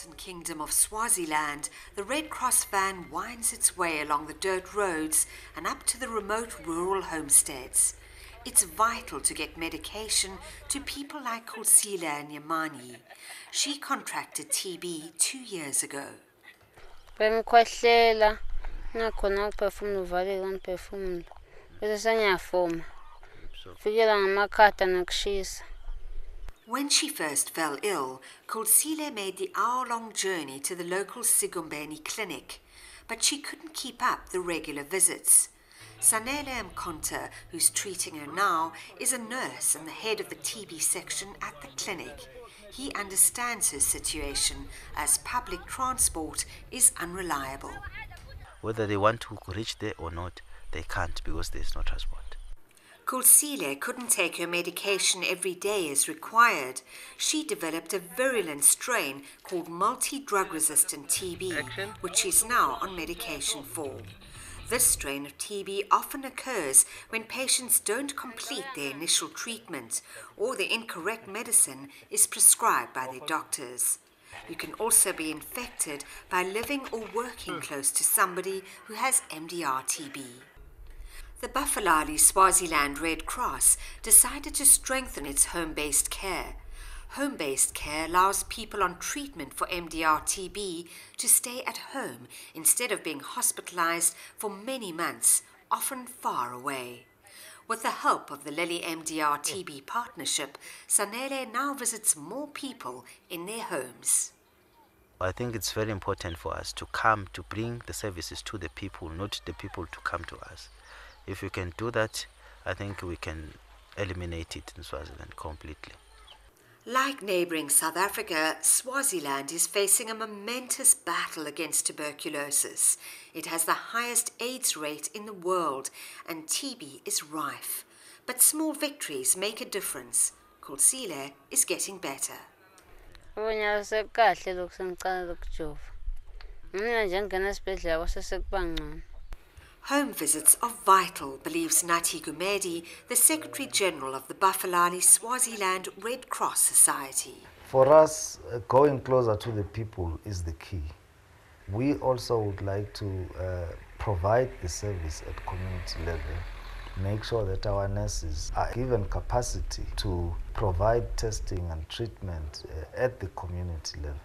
mountain kingdom of Swaziland, the Red Cross van winds its way along the dirt roads and up to the remote rural homesteads. It's vital to get medication to people like Kursila Nyamani. She contracted TB 2 years ago. Bengikhwehlela ngakhona ukuphefumula uvaleka ngiphefumula bese sengiyafoma fikela ngamakhatha nokushisa. When she first fell ill, Kursila made the hour-long journey to the local Sigumbeni clinic, but she couldn't keep up the regular visits. Sanele Mkonta, who's treating her now, is a nurse and the head of the TB section at the clinic. He understands her situation as public transport is unreliable. Whether they want to reach there or not, they can't because there's no transport. Kursila couldn't take her medication every day as required. She developed a virulent strain called multidrug resistant TB, which she's now on medication for. This strain of TB often occurs when patients don't complete their initial treatment or the incorrect medicine is prescribed by their doctors. You can also be infected by living or working close to somebody who has MDR TB. The Bafalali Swaziland Red Cross decided to strengthen its home-based care. Home-based care allows people on treatment for MDR TB to stay at home instead of being hospitalized for many months, often far away. With the help of the Lilly MDR TB Partnership, Sanele now visits more people in their homes. I think it's very important for us to come to bring the services to the people, not the people to come to us. If we can do that, I think we can eliminate it in Swaziland completely. Like neighbouring South Africa, Swaziland is facing a momentous battle against tuberculosis. It has the highest AIDS rate in the world and TB is rife. But small victories make a difference. Kursila is getting better. Home visits are vital, believes Nati Gumedi, the Secretary General of the Bafalali Swaziland Red Cross Society. For us, going closer to the people is the key. We also would like to provide the service at community level, make sure that our nurses are given capacity to provide testing and treatment at the community level.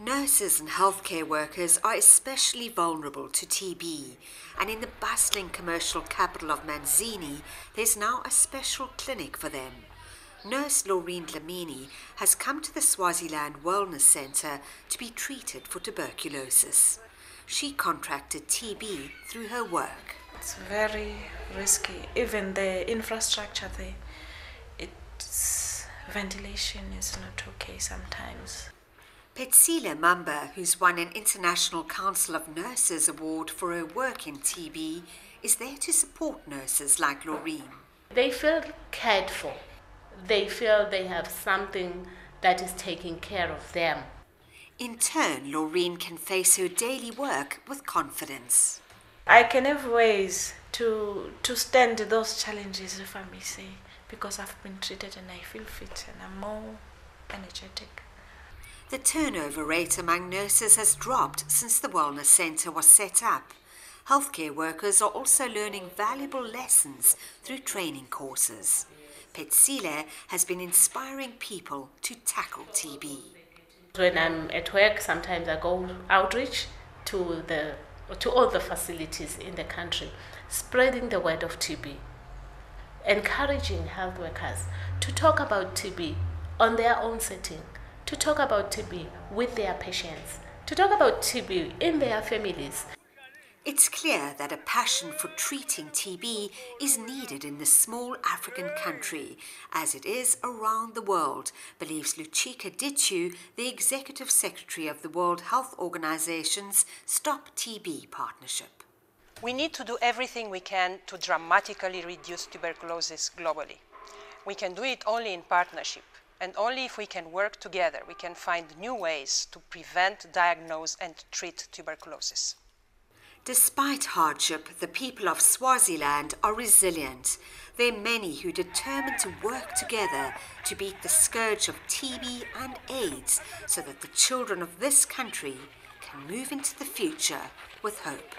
Nurses and healthcare workers are especially vulnerable to TB, and in the bustling commercial capital of Manzini, there's now a special clinic for them. Nurse Laureen Dlamini has come to the Swaziland Wellness Centre to be treated for tuberculosis. She contracted TB through her work. It's very risky. Even the infrastructure there, ventilation is not okay sometimes. Petsila Mamba, who's won an International Council of Nurses award for her work in TB, is there to support nurses like Laureen. They feel cared for. They feel they have something that is taking care of them. In turn, Laureen can face her daily work with confidence. I can have ways to stand those challenges, if I may say, because I've been treated and I feel fit and I'm more energetic. The turnover rate among nurses has dropped since the Wellness Centre was set up. Healthcare workers are also learning valuable lessons through training courses. Petsila has been inspiring people to tackle TB. When I'm at work, sometimes I go outreach to all the facilities in the country, spreading the word of TB, encouraging health workers to talk about TB on their own setting, to talk about TB with their patients, to talk about TB in their families. It's clear that a passion for treating TB is needed in this small African country, as it is around the world, believes Luchika Ditchu, the Executive Secretary of the World Health Organization's Stop TB Partnership. We need to do everything we can to dramatically reduce tuberculosis globally. We can do it only in partnership. And only if we can work together, we can find new ways to prevent, diagnose and treat tuberculosis. Despite hardship, the people of Swaziland are resilient. There are many who are determined to work together to beat the scourge of TB and AIDS so that the children of this country can move into the future with hope.